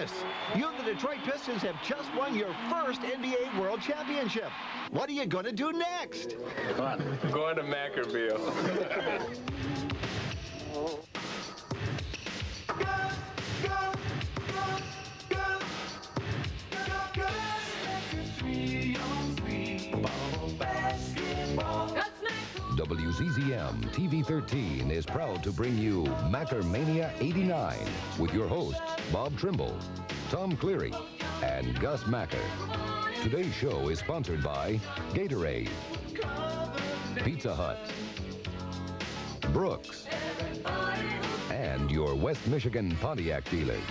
Dallas. You, the Detroit Pistons, have just won your first NBA World Championship. What are you going to do next? I'm going to Macker Mania. WZZM TV 13 is proud to bring you Macker Mania 89 with your hosts Bob Trimble, Tom Cleary, and Gus Macker. Today's show is sponsored by Gatorade, Pizza Hut, Brooks, and your West Michigan Pontiac dealers.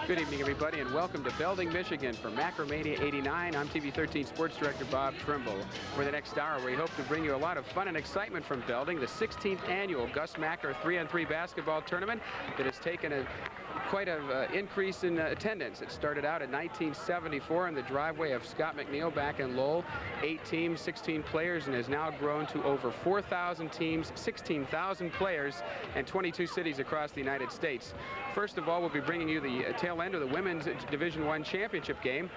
Good evening, everybody, and welcome to Belding, Michigan for Macker Mania 89. I'm TV 13 Sports Director Bob Trimble. For the next hour, we hope to bring you a lot of fun and excitement from Belding, the 16th annual Gus Macker 3-on-3 basketball tournament that has taken quite an increase in attendance. It started out in 1974 in the driveway of Scott McNeil back in Lowell. 8 teams, 16 players, and has now grown to over 4,000 teams, 16,000 players, and 22 cities across the United States. First of all, we'll be bringing you the tail end of the Women's Division I Championship game,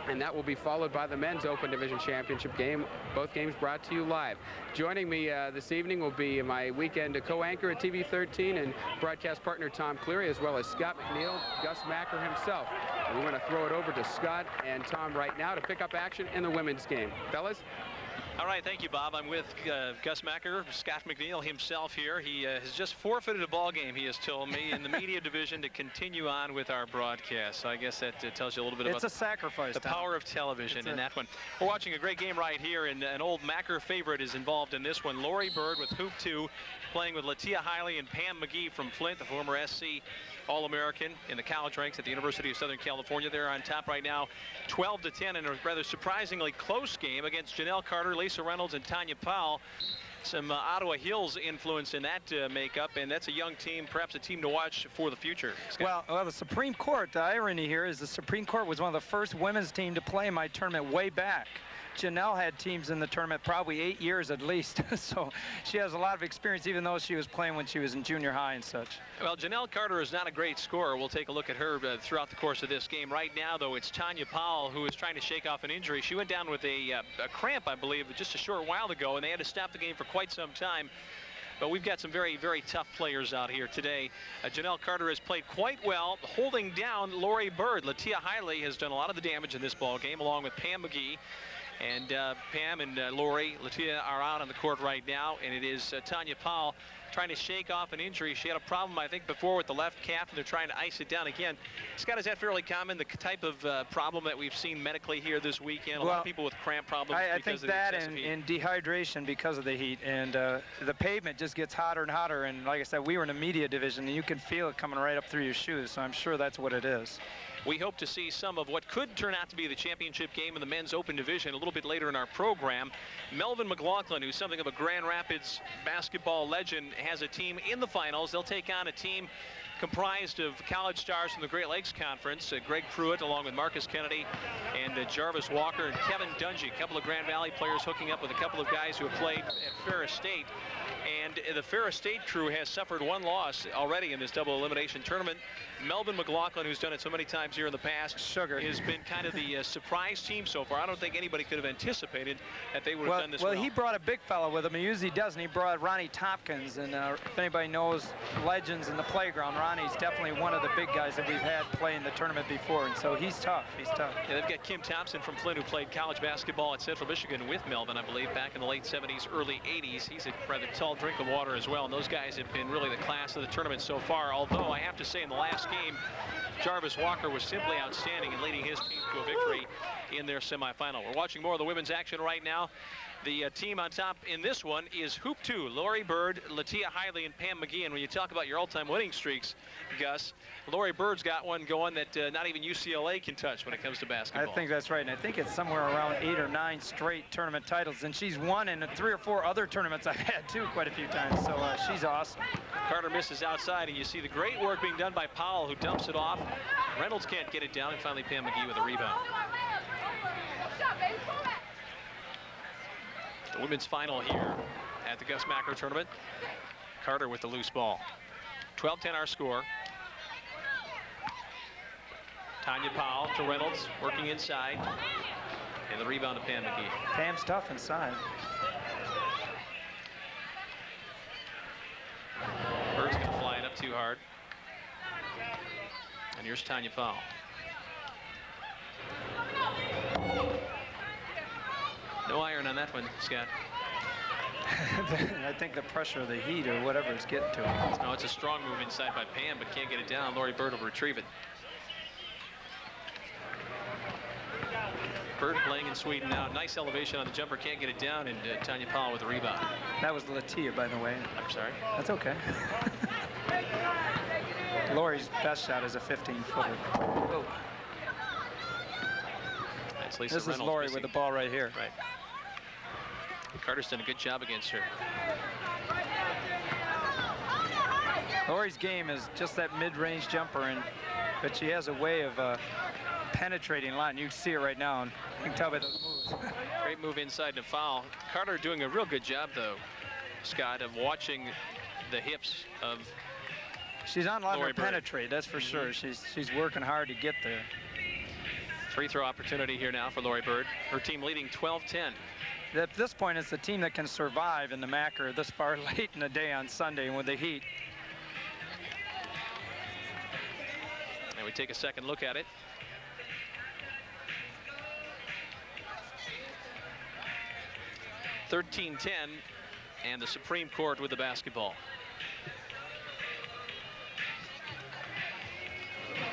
and that will be followed by the Men's Open Division Championship game, both games brought to you live. Joining me this evening will be my weekend co-anchor at TV 13 and broadcast partner Tom Cleary, as well as Scott McNeil, Gus Macker himself. And we're going to throw it over to Scott and Tom right now to pick up action in the women's game. Fellas? All right, thank you, Bob. I'm with Gus Macker, Scott McNeil himself here. He has just forfeited a ball game, he has told me, in the media division to continue on with our broadcast. So I guess that tells you a little bit about a sacrifice, the power of television in that one. We're watching a great game right here, and an old Macker favorite is involved in this one. Lori Bird with Hoop 2, playing with Latia Hiley and Pam McGee from Flint, the former SC All-American in the college ranks at the University of Southern California. They're on top right now, 12-10, in a rather surprisingly close game against Janelle Carter, Lisa Reynolds, and Tanya Powell. Some Ottawa Hills influence in that makeup, and that's a young team, perhaps a team to watch for the future. Well, the Supreme Court, the irony here is the Supreme Court was one of the first women's team to play in my tournament way back. Janelle had teams in the tournament probably 8 years at least, so she has a lot of experience, even though she was playing when she was in junior high and such. Well, Janelle Carter is not a great scorer. We'll take a look at her throughout the course of this game. Right now, though, it's Tanya Powell who is trying to shake off an injury. She went down with a cramp, I believe, just a short while ago, and they had to stop the game for quite some time. But we've got some very, very tough players out here today. Janelle Carter has played quite well, holding down Lori Bird. Latia Hiley has done a lot of the damage in this ball game, along with Pam McGee. And Pam and Lori, Latia are out on the court right now, and it is Tanya Powell trying to shake off an injury. She had a problem, I think, before with the left calf, and they're trying to ice it down again. Scott, is that fairly common, the type of problem that we've seen medically here this weekend? A lot of people with cramp problems I think that and dehydration because of the heat, and the pavement just gets hotter and hotter, and like I said, we were in a media division, and you can feel it coming right up through your shoes, so I'm sure that's what it is. We hope to see some of what could turn out to be the championship game in the men's open division a little bit later in our program. Melvin McLaughlin, who's something of a Grand Rapids basketball legend, has a team in the finals. They'll take on a team comprised of college stars from the Great Lakes Conference, Greg Pruitt along with Marcus Kennedy and Jarvis Walker and Kevin Dungy, a couple of Grand Valley players hooking up with a couple of guys who have played at Ferris State. And the Ferris State crew has suffered one loss already in this double elimination tournament. Melvin McLaughlin, who's done it so many times here in the past, has been kind of the surprise team so far. I don't think anybody could have anticipated that they would have done this well. Well, he brought a big fellow with him. He usually doesn't. He brought Ronnie Tompkins, and if anybody knows legends in the playground, Ronnie's definitely one of the big guys that we've had play in the tournament before, and so he's tough. He's tough. Yeah, they've got Kim Thompson from Flint, who played college basketball at Central Michigan with Melvin, I believe, back in the late 70s, early 80s. He's a rather tall drink of water as well, and those guys have been really the class of the tournament so far, although I have to say in the last game, Jarvis Walker was simply outstanding in leading his team to a victory in their semifinal. We're watching more of the women's action right now. The team on top in this one is Hoop 2, Lori Bird, Latia Hiley, and Pam McGee. And when you talk about your all-time winning streaks, Gus, Lori Bird's got one going that not even UCLA can touch when it comes to basketball. I think that's right, and I think it's somewhere around 8 or 9 straight tournament titles, and she's won in 3 or 4 other tournaments I've had too quite a few times, so she's awesome. Carter misses outside, and you see the great work being done by Powell, who dumps it off. Reynolds can't get it down, and finally Pam McGee with a rebound. The women's final here at the Gus Macker tournament. Carter with the loose ball. 12-10 our score. Tanya Powell to Reynolds, working inside. And the rebound to Pam McGee. Pam's tough inside. Bird's going to fly it up too hard. And here's Tanya Powell. No iron on that one, Scott. I think the pressure of the heat or whatever is getting to him. No, it's a strong move inside by Pam, but can't get it down. Lori Bird will retrieve it. Bird playing in Sweden now. Nice elevation on the jumper. Can't get it down, and Tanya Powell with the rebound. That was Latia, by the way. I'm sorry. That's okay. Lori's best shot is a 15-footer. Oh. That's Lisa This Reynolds is Lori missing. with the ball right here. Right. Carter's done a good job against her. Lori's game is just that mid-range jumper, but she has a way of penetrating a lot, and you can see it right now, and you can tell by those moves. Great move inside to foul. Carter doing a real good job, though, Scott, of watching the hips of She's not letting Lori her Bird. penetrate, that's for sure. She's working hard to get there. Free throw opportunity here now for Lori Bird. Her team leading 12-10. At this point, it's the team that can survive in the Macker this far late in the day on Sunday with the heat. And we take a second look at it. (13-10), and the Supreme Court with the basketball.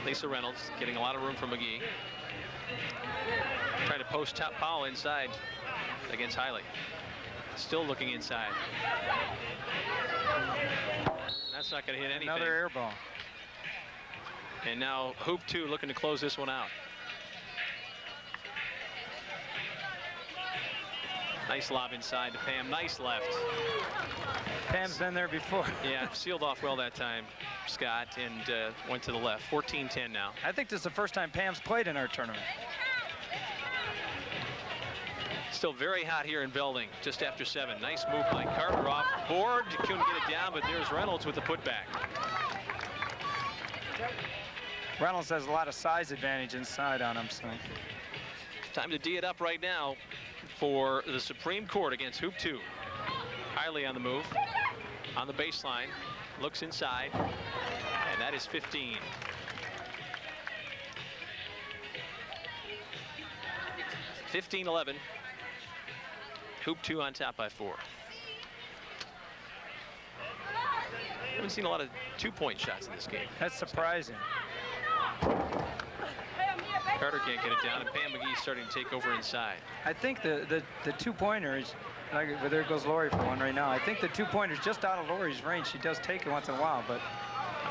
Lisa Reynolds getting a lot of room from McGee. Trying to post top Powell inside against Hiley. Still looking inside. That's not going to hit anything. Another air ball. And now Hoop 2 looking to close this one out. Nice lob inside to Pam. Nice left. Pam's been there before. Yeah, sealed off well that time, Scott, and went to the left. 14-10 now. I think this is the first time Pam's played in our tournament. Still very hot here in Belding, just after 7. Nice move by Carter off board. Couldn't get it down, but there's Reynolds with the putback. Reynolds has a lot of size advantage inside on him, so. Time to D it up right now for the Supreme Court against Hoop 2. Hiley on the move, on the baseline, looks inside, and that is 15. (15-11). Hoop 2 on top by 4. Haven't seen a lot of two-point shots in this game. That's surprising. Carter can't get it down, and Pam McGee starting to take over inside. I think the two-pointers, like, well, there goes Lori for one right now. I think the two-pointers just out of Lori's range. She does take it once in a while, but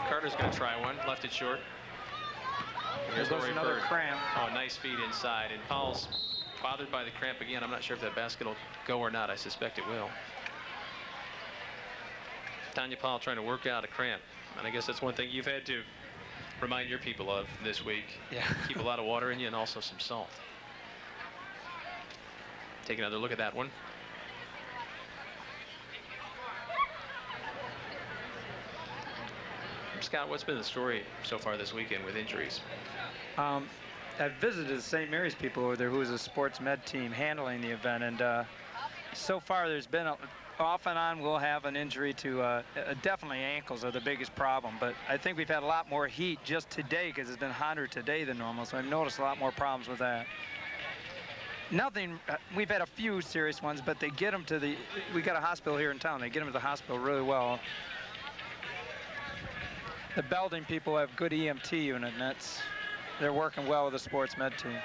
Carter's going to try one, left it short. there's Lori another Bird. cramp. Oh, nice feed inside, and Powell's bothered by the cramp again. I'm not sure if that basket will go or not. I suspect it will. Tanya Powell trying to work out a cramp, and I guess that's one thing you've had to remind your people of this week. Yeah. Keep a lot of water in you and also some salt. Take another look at that one. Scott, what's been the story so far this weekend with injuries? I've visited the St. Mary's people over there, who is a sports med team handling the event, and so far there's been off and on we'll have an injury to definitely ankles are the biggest problem, but I think we've had a lot more heat just today because it's been hotter today than normal, so I've noticed a lot more problems with that. Nothing, we've had a few serious ones, but they get them to we got a hospital here in town, they get them to the hospital really well. The Belding people have good EMT unit, and they're working well with the sports med team.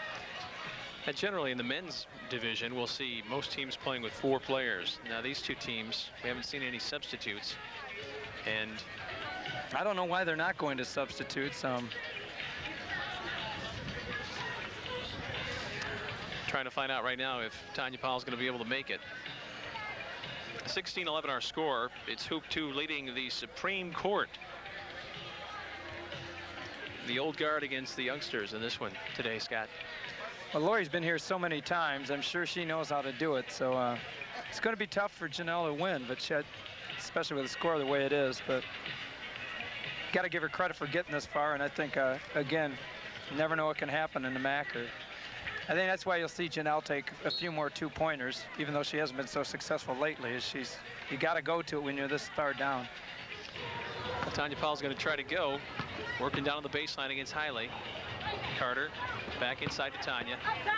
And generally in the men's division, we'll see most teams playing with 4 players. Now these two teams, we haven't seen any substitutes. And I don't know why they're not going to substitutes. Trying to find out right now if Tanya Powell's going to be able to make it. 16-11 our score. It's Hoop 2 leading the Supreme Court. The old guard against the youngsters in this one today, Scott. Well, Lori's been here so many times. I'm sure she knows how to do it. So it's going to be tough for Janelle to win, but especially with the score the way it is. But got to give her credit for getting this far, and I think, again, you never know what can happen in the Macker. I think that's why you'll see Janelle take a few more two-pointers, even though she hasn't been so successful lately. You got to go to it when you're this far down. Well, Tanya Powell's going to try to go, working down on the baseline against Hiley. Carter back inside to Tanya.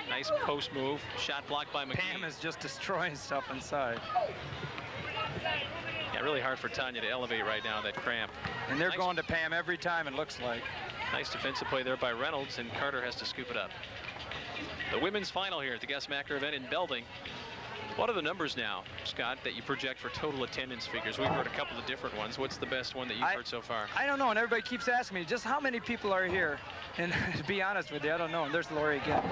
Nice post move. Shot blocked by McGee. Pam is just destroying stuff inside. Yeah, really hard for Tanya to elevate right now, that cramp. And they're going to Pam every time, it looks like. Nice defensive play there by Reynolds, and Carter has to scoop it up. The women's final here at the Gus Macker event in Belding. What are the numbers now, Scott, that you project for total attendance figures? We've heard a couple of different ones. What's the best one that you've heard so far? I don't know, and everybody keeps asking me just how many people are here. And to be honest with you, I don't know. And there's Lori again.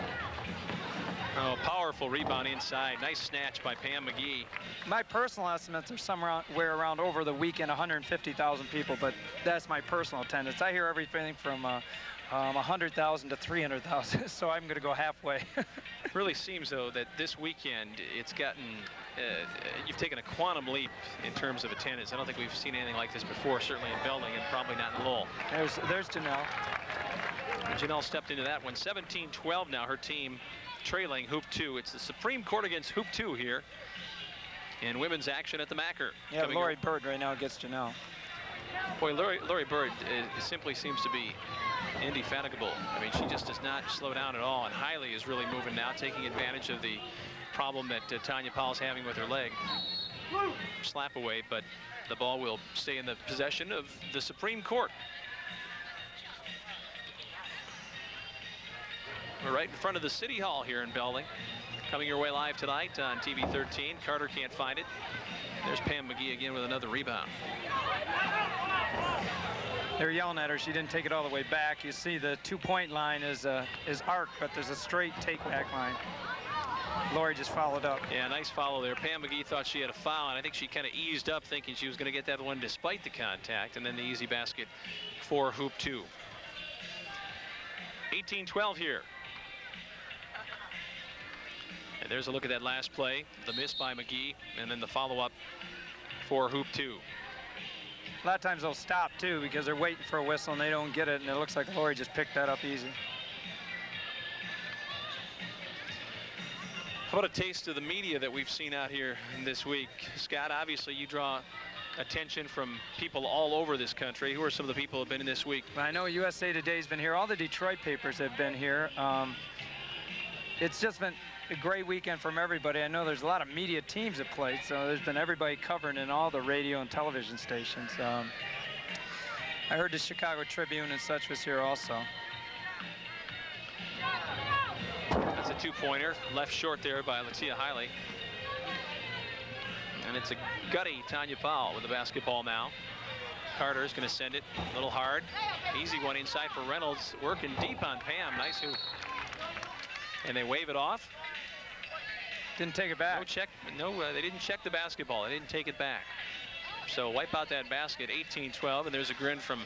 Oh, powerful rebound inside. Nice snatch by Pam McGee. My personal estimates are somewhere around over the weekend 150,000 people, but that's my personal attendance. I hear everything from 100,000 to 300,000, so I'm going to go halfway. It really seems, though, that this weekend it's gotten, you've taken a quantum leap in terms of attendance. I don't think we've seen anything like this before, certainly in Belding and probably not in Lowell. There's Janelle. And Janelle stepped into that one. 17-12 now, her team trailing Hoop 2. It's the Supreme Court against Hoop 2 here in women's action at the Macker. Yeah, Lori Bird right now gets Janelle. Boy, Lori Bird simply seems to be indefatigable. I mean, she just does not slow down at all, and Hiley is really moving now, taking advantage of the problem that Tanya Powell's having with her leg. Slap away, but the ball will stay in the possession of the Supreme Court. We're right in front of the City Hall here in Belding. Coming your way live tonight on TV 13. Carter can't find it. There's Pam McGee again with another rebound. They're yelling at her. She didn't take it all the way back. You see the two-point line is arced, but there's a straight take-back line. Lori just followed up. Yeah, nice follow there. Pam McGee thought she had a foul, and I think she kind of eased up thinking she was going to get that one despite the contact, and then the easy basket for Hoop 2. 18-12 here. And there's a look at that last play, the miss by McGee, and then the follow-up for Hoop 2. A lot of times they'll stop, too, because they're waiting for a whistle and they don't get it, and it looks like Lori just picked that up easy. How about a taste of the media that we've seen out here this week? Scott, obviously you draw attention from people all over this country. Who are some of the people who have been in this week? I know USA Today's been here. All the Detroit papers have been here. It's just been a great weekend from everybody. I know there's a lot of media teams that played, so there's been everybody covering in all the radio and television stations. I heard the Chicago Tribune and such was here also. That's a two-pointer, left short there by Latia Hiley. And it's a gutty Tanya Powell with the basketball now. Carter is going to send it a little hard. Easy one inside for Reynolds, working deep on Pam. Nice hoop. And they wave it off. Didn't take it back. No check. No, they didn't check the basketball. They didn't take it back. So wipe out that basket, 18-12, and there's a grin from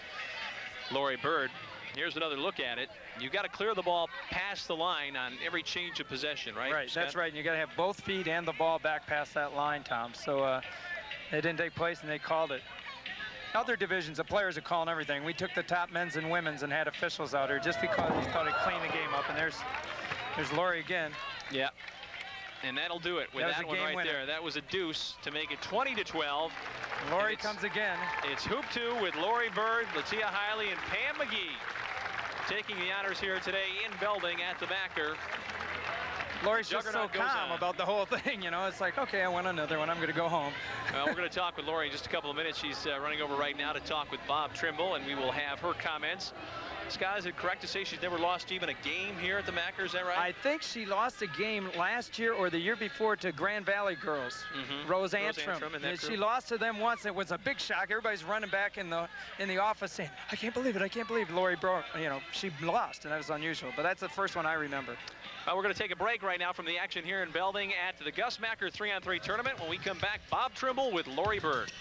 Lori Bird. Here's another look at it. You've got to clear the ball past the line on every change of possession, right? Right, Scott? that's right. And you got to have both feet and the ball back past that line, Tom. So it didn't take place, and they called it. Other divisions, the players are calling everything. We took the top men's and women's and had officials out here just because we thought it'd clean the game up. And there's Lori again. Yeah. And that'll do it with that one right there. That was a deuce to make it 20-12. Lori comes again. It's Hoop 2 with Lori Bird, Latia Hiley, and Pam McGee taking the honors here today in Belding at the Macker. Lori's just so calm about the whole thing, you know. It's like, okay, I won another one. I'm going to go home. Well, we're going to talk with Lori in just a couple of minutes. She's running over right now to talk with Bob Trimble, and we will have her comments. Scott, is it correct to say she's never lost even a game here at the Macker? Is that right? I think she lost a game last year or the year before to Grand Valley girls. Rose Antrim. She lost to them once. It was a big shock. Everybody's running back in the office saying, I can't believe it. I can't believe Lori broke. You know, she lost, and that was unusual. But that's the first one I remember. We're going to take a break right now from the action here in Belding at the Gus Macker 3-on-3 tournament. When we come back, Bob Trimble with Lori Bird.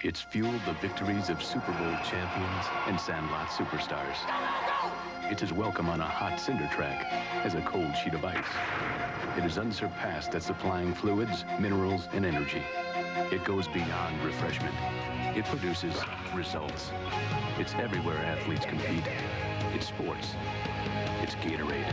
It's fueled the victories of Super Bowl champions and Sandlot superstars. It's as welcome on a hot cinder track as a cold sheet of ice. It is unsurpassed at supplying fluids, minerals, and energy. It goes beyond refreshment. It produces results. It's everywhere athletes compete. It's sports. It's Gatorade.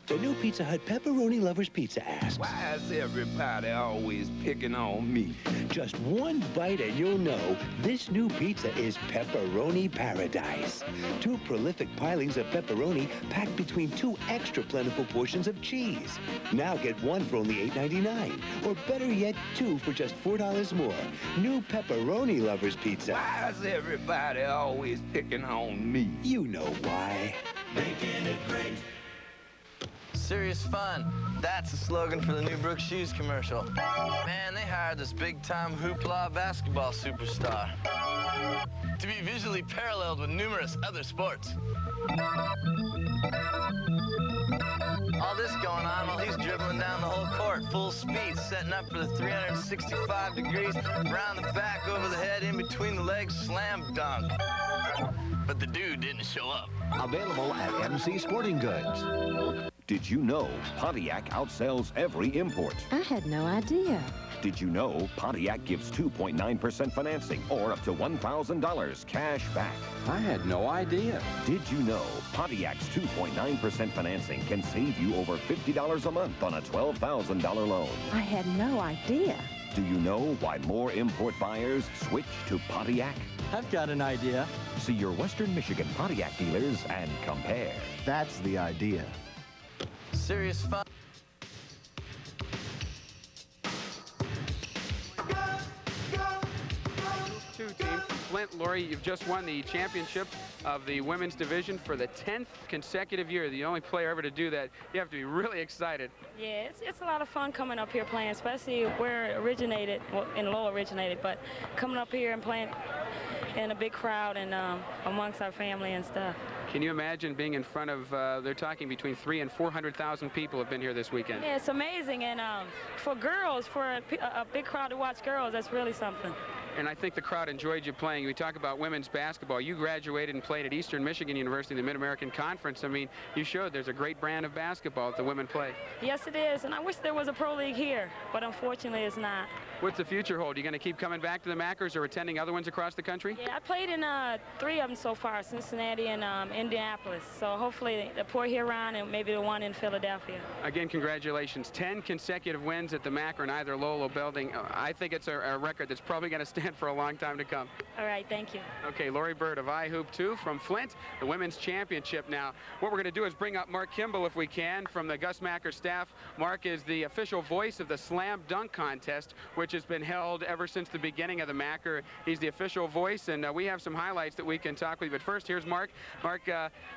The new Pizza Hut Pepperoni Lovers Pizza asks, why is everybody always picking on me? just one bite and you'll know this new pizza is pepperoni paradise. 2 prolific pilings of pepperoni packed between 2 extra plentiful portions of cheese. Now get 1 for only $8.99, or better yet, 2 for just $4 more. New Pepperoni Lovers Pizza. Why is everybody always picking on me? You know why. Making it great. Serious fun. That's the slogan for the new Brooks Shoes commercial. Man, they hired this big-time hoopla basketball superstar to be visually paralleled with numerous other sports. All this going on while he's dribbling down the whole court, full speed, setting up for the 365 degrees, around the back, over the head, in between the legs, slam dunk. But the dude didn't show up. Available at MC Sporting Goods. Did you know Pontiac outsells every import? I had no idea. Did you know Pontiac gives 2.9% financing or up to $1,000 cash back? I had no idea. Did you know Pontiac's 2.9% financing can save you over $50 a month on a $12,000 loan? I had no idea. Do you know why more import buyers switch to Pontiac? I've got an idea. See your Western Michigan Pontiac dealers and compare. That's the idea. Serious fun. Two teams from Flint. Lori, you've just won the championship of the women's division for the 10th consecutive year. The only player ever to do that. You have to be really excited. Yeah, it's a lot of fun coming up here playing, especially where it originated, well, in Lowell originated, but coming up here and playing in a big crowd and amongst our family and stuff. Can you imagine being in front of, they're talking between 300,000 and 400,000 people have been here this weekend? Yeah, it's amazing. And for girls, for a big crowd to watch girls, that's really something. And I think the crowd enjoyed you playing. We talk about women's basketball. You graduated and played at Eastern Michigan University in the Mid-American Conference. I mean, you showed there's a great brand of basketball that the women play. Yes, it is. And I wish there was a pro league here, but unfortunately it's not. What's the future hold? You going to keep coming back to the Mackers or attending other ones across the country? Yeah, I played in 3 of them so far, Cincinnati and Indianapolis. So hopefully the Port Huron and maybe the one in Philadelphia. Again, congratulations. 10 consecutive wins at the Macker in either Lowell or Belding. I think it's a record that's probably going to stand for a long time to come. All right, thank you. Okay, Lori Bird of iHoop 2 from Flint, the women's championship. Now, what we're going to do is bring up Mark Kimball, if we can, from the Gus Macker staff. Mark is the official voice of the Slam Dunk Contest, which has been held ever since the beginning of the Macker. He's the official voice, and we have some highlights that we can talk with you. But first, here's Mark. Mark,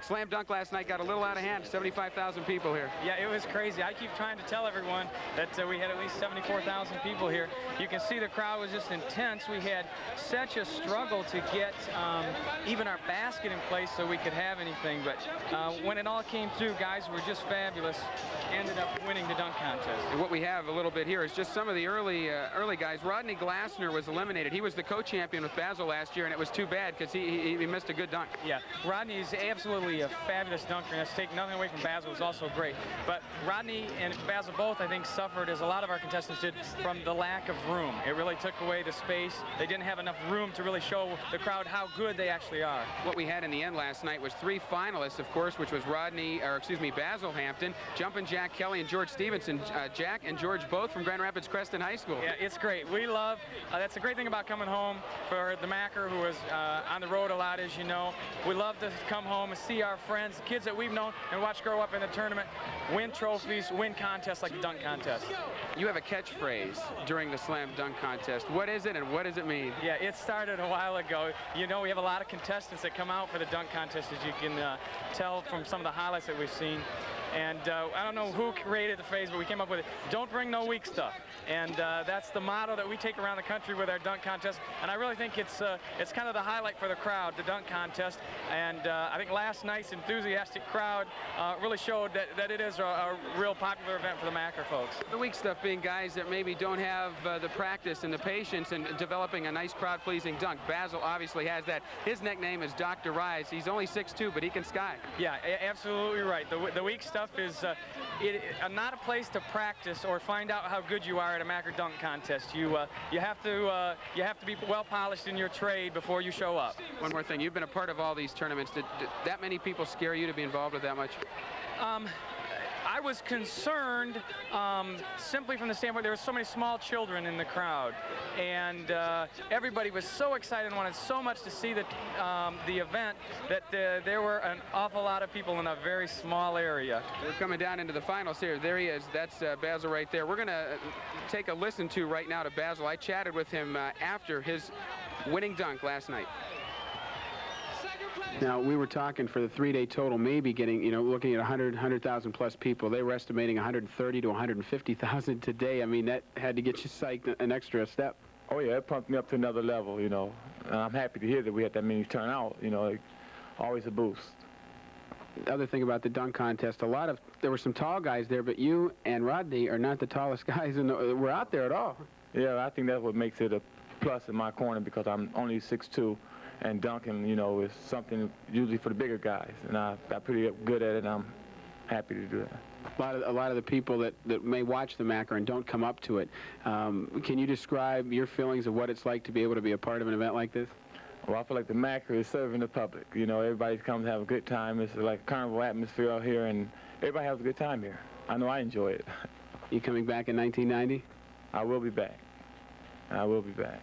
Slam Dunk last night got a little out of hand. 75,000 people here. Yeah, it was crazy. I keep trying to tell everyone that we had at least 74,000 people here. You can see the crowd was just intense. We had such a struggle to get even our basket in place so we could have anything. But when it all came through, guys were just fabulous. Ended up winning the dunk contest. And what we have a little bit here is just some of the early guys. Rodney Glassner was eliminated. He was the co-champion with Basil last year, and it was too bad because he missed a good dunk. Yeah, Rodney is absolutely a fabulous dunker, and that's taking nothing away from Basil. It was also great. But Rodney and Basil both, I think, suffered, as a lot of our contestants did, from the lack of room. It really took away the space. They didn't have enough room to really show the crowd how good they actually are. What we had in the end last night was 3 finalists, of course, which was Basil Hampton, Jumpin' Jack Kelly, and George Stevenson. Jack and George both from Grand Rapids Creston High School. Yeah, it's great. We love, that's the great thing about coming home for the Macker, who is on the road a lot, as you know. We love to come home and see our friends, kids that we've known and watch grow up in the tournament, win trophies, win contests like the dunk contest. You have a catchphrase during the Slam Dunk Contest. What is it and what does it mean? Yeah, it started a while ago. You know, we have a lot of contestants that come out for the dunk contest, as you can tell from some of the highlights that we've seen. And I don't know who created the phrase, but we came up with it. Don't bring no weak stuff. And that's the motto that we take around the country with our dunk contest. And I really think it's kind of the highlight for the crowd, the dunk contest. And I think last night's enthusiastic crowd really showed that it is a real popular event for the Macker folks. The weak stuff being guys that maybe don't have the practice and the patience in developing a nice crowd-pleasing dunk. Basil obviously has that. His nickname is Dr. Rise. He's only 6'2", but he can sky. Yeah, absolutely right. The weak stuff is not a place to practice or find out how good you are at a Macker dunk contest. You have to be well polished in your trade before you show up. One more thing, you've been a part of all these tournaments. Did that many people scare you to be involved with that much? I was concerned simply from the standpoint there were so many small children in the crowd, and everybody was so excited and wanted so much to see the event that there were an awful lot of people in a very small area. We're coming down into the finals here. There he is. That's Basil right there. We're going to take a listen to right now to Basil. I chatted with him after his winning dunk last night. Now, we were talking for the three-day total, maybe getting, looking at 100,000 plus people. They were estimating 130 to 150,000 today. I mean, that had to get you psyched an extra step. Oh, yeah, it pumped me up to another level, And I'm happy to hear that we had that many turn out, always a boost. The other thing about the dunk contest, there were some tall guys there, but you and Rodney are not the tallest guys we're out there at all. Yeah, I think that's what makes it a plus in my corner because I'm only 6'2". And dunking, is something usually for the bigger guys. And I got pretty good at it, and I'm happy to do that. A lot of the people that may watch the Macker and don't come up to it, can you describe your feelings of what it's like to be able to be a part of an event like this? Well, I feel like the Macker is serving the public. Everybody comes to have a good time. It's like a carnival atmosphere out here, and everybody has a good time here. I know I enjoy it. You coming back in 1990? I will be back. I will be back.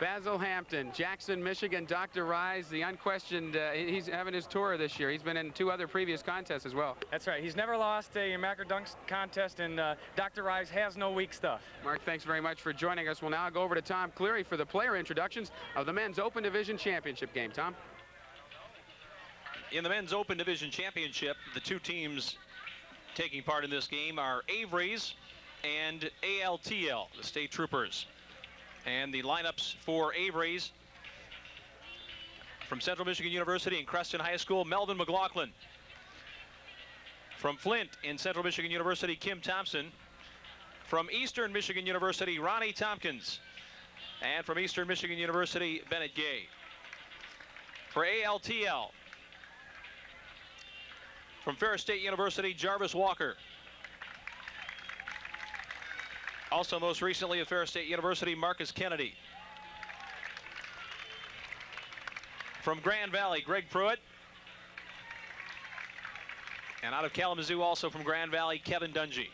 Basil Hampton, Jackson, Michigan, Dr. Rise, the unquestioned, he's having his tour this year. He's been in 2 other previous contests as well. That's right. He's never lost a Macker dunk contest, and Dr. Rise has no weak stuff. Mark, thanks very much for joining us. We'll now go over to Tom Cleary for the player introductions of the Men's Open Division Championship game. Tom? In the Men's Open Division Championship, the 2 teams taking part in this game are Avery's and ALTL, the State Troopers. And the lineups for Avery's: from Central Michigan University and Creston High School, Melvin McLaughlin. From Flint in Central Michigan University, Kim Thompson. From Eastern Michigan University, Ronnie Tompkins. And from Eastern Michigan University, Bennett Gay. For ALTL, from Ferris State University, Jarvis Walker. Also, most recently at Ferris State University, Marcus Kennedy. From Grand Valley, Greg Pruitt. And out of Kalamazoo, also from Grand Valley, Kevin Dungy.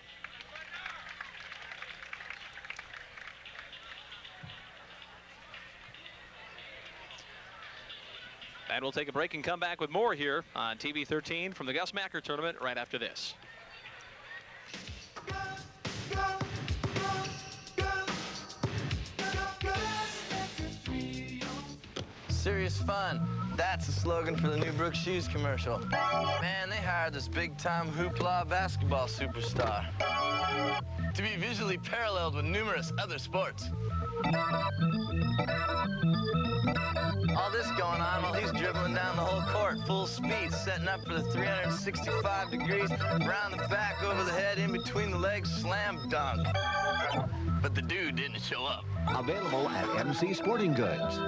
And we'll take a break and come back with more here on TV 13 from the Gus Macker tournament right after this. Serious fun. That's the slogan for the new Brooks Shoes commercial. Man, they hired this big-time hoopla basketball superstar to be visually paralleled with numerous other sports. All this going on while he's dribbling down the whole court, full speed, setting up for the 365 degrees, around the back, over the head, in between the legs, slam dunk. But the dude didn't show up. Available at MC Sporting Goods.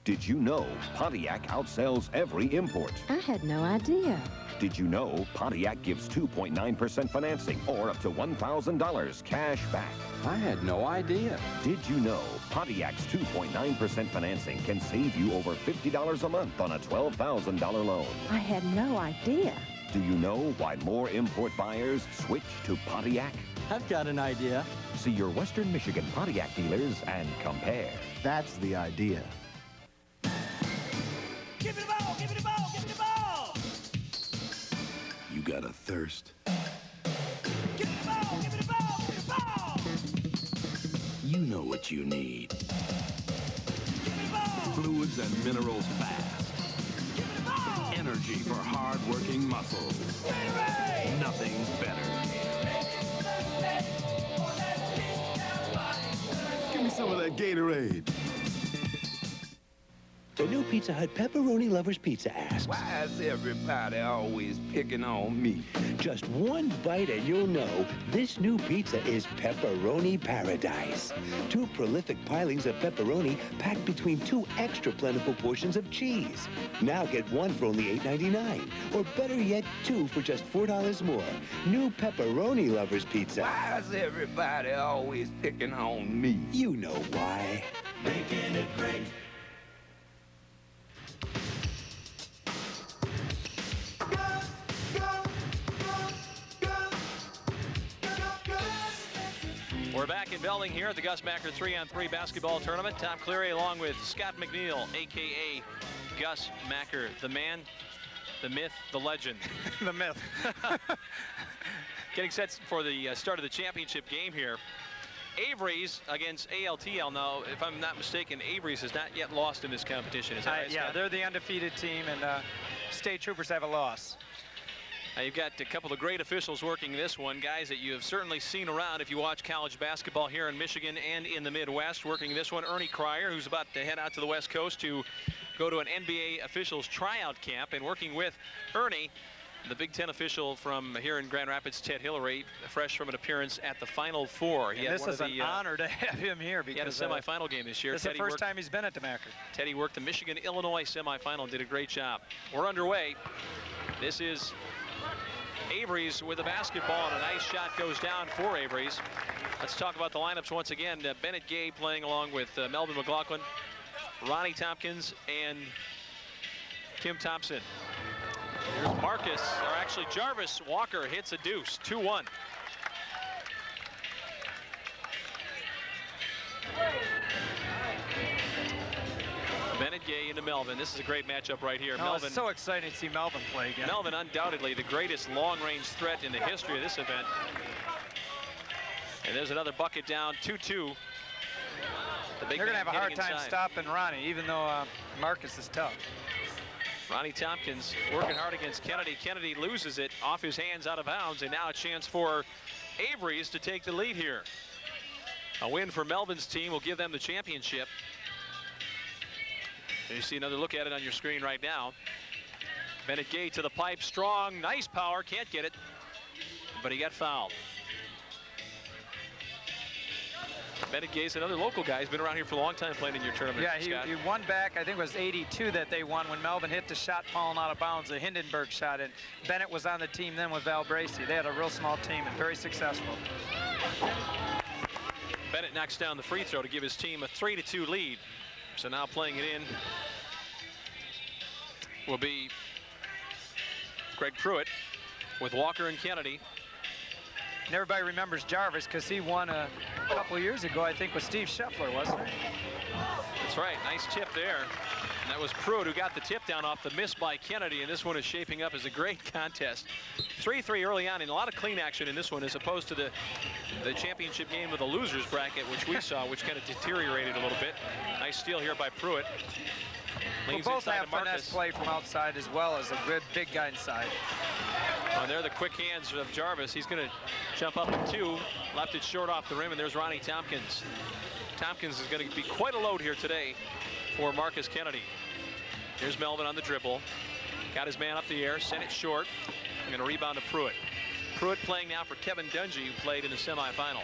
Did you know Pontiac outsells every import? I had no idea. Did you know Pontiac gives 2.9% financing or up to $1,000 cash back? I had no idea. Did you know Pontiac's 2.9% financing can save you over $50 a month on a $12,000 loan? I had no idea. Do you know why more import buyers switch to Pontiac? I've got an idea. See your Western Michigan Pontiac dealers and compare. That's the idea. Give me the ball, give me the ball, give me the ball! You got a thirst. Give me the ball, give me the ball, give me the ball! You know what you need. Give me the ball! Fluids and minerals fast. Give me the ball! Energy for hard-working muscles. Nothing's better. Give me some of that Gatorade. The new Pizza Hut Pepperoni Lovers Pizza asks, Why is everybody always picking on me? just one bite and you'll know this new pizza is pepperoni paradise. 2 prolific pilings of pepperoni packed between 2 extra plentiful portions of cheese. Now get 1 for only $8.99, or better yet, 2 for just $4 more. New Pepperoni Lovers Pizza. Why is everybody always picking on me? You know why. Making it great. We're back in Belding here at the Gus Macker 3-on-3 basketball tournament. Tom Cleary along with Scott McNeil, a.k.a. Gus Macker, the man, the myth, the legend. The myth. Getting set for the start of the championship game here. Avery's against ALTL. Now, if I'm not mistaken, Avery's has not yet lost in this competition. Is that right, Yeah, Scott? they're the undefeated team, and State Troopers have a loss. Now you've got a couple of great officials working this one, guys that you have certainly seen around if you watch college basketball here in Michigan and in the Midwest. Working this one, Ernie Cryer, who's about to head out to the West Coast to go to an NBA officials tryout camp. And working with Ernie, the Big Ten official from here in Grand Rapids, Ted Hillary, fresh from an appearance at the Final Four. This is an honor to have him here because he had a semifinal game this year. This is the first time he's been at the Macker. Teddy worked the Michigan-Illinois semifinal and did a great job. We're underway. This is Avery's with the basketball, and a nice shot goes down for Avery's. Let's talk about the lineups once again. Bennett Gay playing along with Melvin McLaughlin, Ronnie Tompkins, and Tim Thompson. Here's Marcus, or actually Jarvis Walker hits a deuce, 2-1. Bennett Gay into Melvin. This is a great matchup right here. Melvin, it's so exciting to see Melvin play again. Melvin, undoubtedly the greatest long-range threat in the history of this event. And there's another bucket down, 2-2. They're going to have a hard time stopping Ronnie, even though Marcus is tough. Ronnie Tompkins working hard against Kennedy. Kennedy loses it off his hands, out of bounds, and now a chance for Avery's to take the lead here. A win for Melvin's team will give them the championship. You see another look at it on your screen right now. Bennett Gay to the pipe, strong, nice power, can't get it, but he got fouled. Bennett Gay's another local guy. He's been around here for a long time playing in your tournament. Yeah, he won back. I think it was 82 that they won when Melvin hit the shot falling out of bounds, a Hindenburg shot, and Bennett was on the team then with Val Bracey. They had a real small team and very successful. Bennett knocks down the free throw to give his team a 3-2 lead. So now playing it in will be Greg Pruitt with Walker and Kennedy. And everybody remembers Jarvis because he won a couple of years ago, I think, with Steve Scheffler, wasn't it? That's right. Nice tip there. And that was Pruitt who got the tip down off the miss by Kennedy, and this one is shaping up as a great contest. 3-3 early on, and a lot of clean action in this one as opposed to the championship game with the losers bracket, which we saw, which kind of deteriorated a little bit. Nice steal here by Pruitt. We'll both have finesse play from outside as well as a good big guy inside. Well, there are the quick hands of Jarvis. He's going to jump up at 2, left it short off the rim, and there's Ronnie Tompkins. Tompkins is going to be quite a load here today for Marcus Kennedy. Here's Melvin on the dribble. Got his man up the air, sent it short. I'm going to rebound to Pruitt. Pruitt playing now for Kevin Dungy, who played in the semifinal.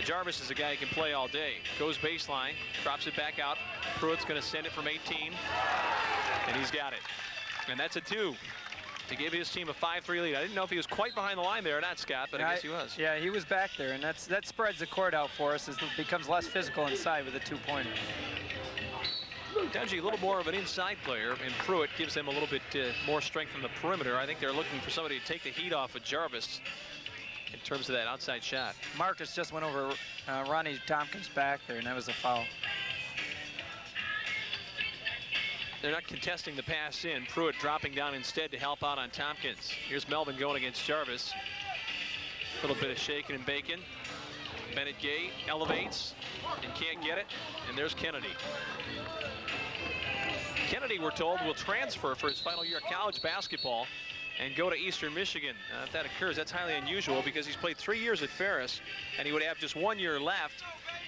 Jarvis is a guy who can play all day. Goes baseline, drops it back out. Pruitt's going to send it from 18, and he's got it. And that's a 2 to give his team a 5-3 lead. I didn't know if he was quite behind the line there or not, Scott, but I guess he was. Yeah, he was back there, and that spreads the court out for us as it becomes less physical inside with a 2-pointer. Dungy a little more of an inside player, and Pruitt gives them a little bit more strength from the perimeter. I think they're looking for somebody to take the heat off of Jarvis in terms of that outside shot. Marcus just went over Ronnie Tompkins back there, and that was a foul. They're not contesting the pass in. Pruitt dropping down instead to help out on Tompkins. Here's Melvin going against Jarvis. A little bit of shaking and baking. Bennett Gay elevates and can't get it. And there's Kennedy. Kennedy, we're told, will transfer for his final year of college basketball and go to Eastern Michigan. If that occurs, that's highly unusual because he's played 3 years at Ferris, and he would have just 1 year left.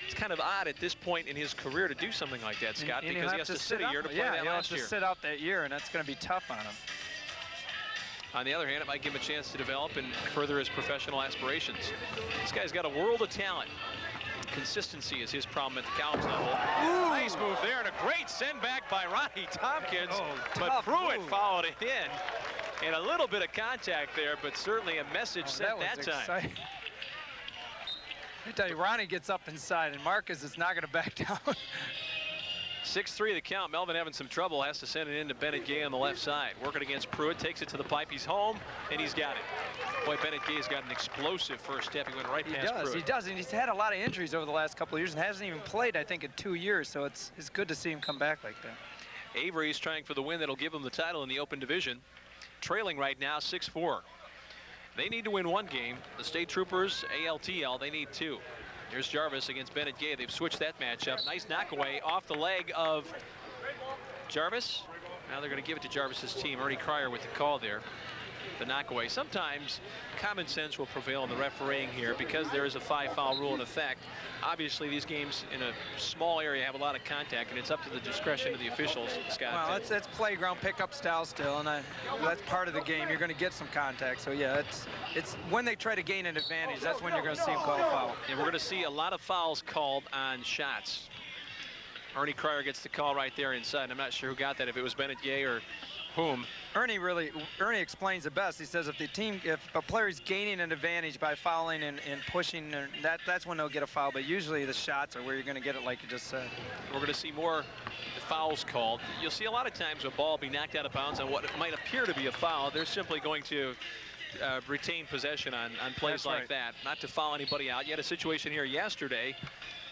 It's kind of odd at this point in his career to do something like that, Scott, because he has to sit a year to play that last year. Yeah, he'll have to sit out that year, and that's going to be tough on him. On the other hand, it might give him a chance to develop and further his professional aspirations. This guy's got a world of talent. Consistency is his problem at the college level. Ooh. Nice move there, and a great send back by Ronnie Tompkins. But Pruitt followed it in. And a little bit of contact there, but certainly a message sent that time. Exciting. I tell you, Ronnie gets up inside, and Marcus is not going to back down. 6-3 the count. Melvin having some trouble, has to send it into Bennett Gay on the left side. Working against Pruitt, takes it to the pipe. He's home, and he's got it. Boy, Bennett Gay's got an explosive first step. He went right past Pruitt. He does, and he's had a lot of injuries over the last couple of years and hasn't even played, I think, in 2 years, so it's good to see him come back like that. Avery's trying for the win that'll give him the title in the Open Division. Trailing right now 6-4. They need to win one game. The State Troopers, ALTL, they need 2. Here's Jarvis against Bennett Gay. They've switched that matchup. Nice knockaway off the leg of Jarvis. Now they're going to give it to Jarvis's team. Ernie Cryer with the call there. The knockaway. Sometimes common sense will prevail in the refereeing here because there is a 5-foul rule in effect. Obviously, these games in a small area have a lot of contact, and it's up to the discretion of the officials, Scott. Well, that's playground pickup style still, and that's part of the game. You're going to get some contact. So, yeah, it's when they try to gain an advantage, that's when you're going to see them call a foul. And we're going to see a lot of fouls called on shots. Ernie Cryer gets the call right there inside. I'm not sure who got that, if it was Bennett Gay or whom. Ernie explains it best. He says if a player is gaining an advantage by fouling and pushing, that's when they'll get a foul. But usually the shots are where you're going to get it, like you just said. We're going to see more fouls called. You'll see a lot of times a ball be knocked out of bounds on what might appear to be a foul. They're simply going to retain possession on plays like that, not to foul anybody out. You had a situation here yesterday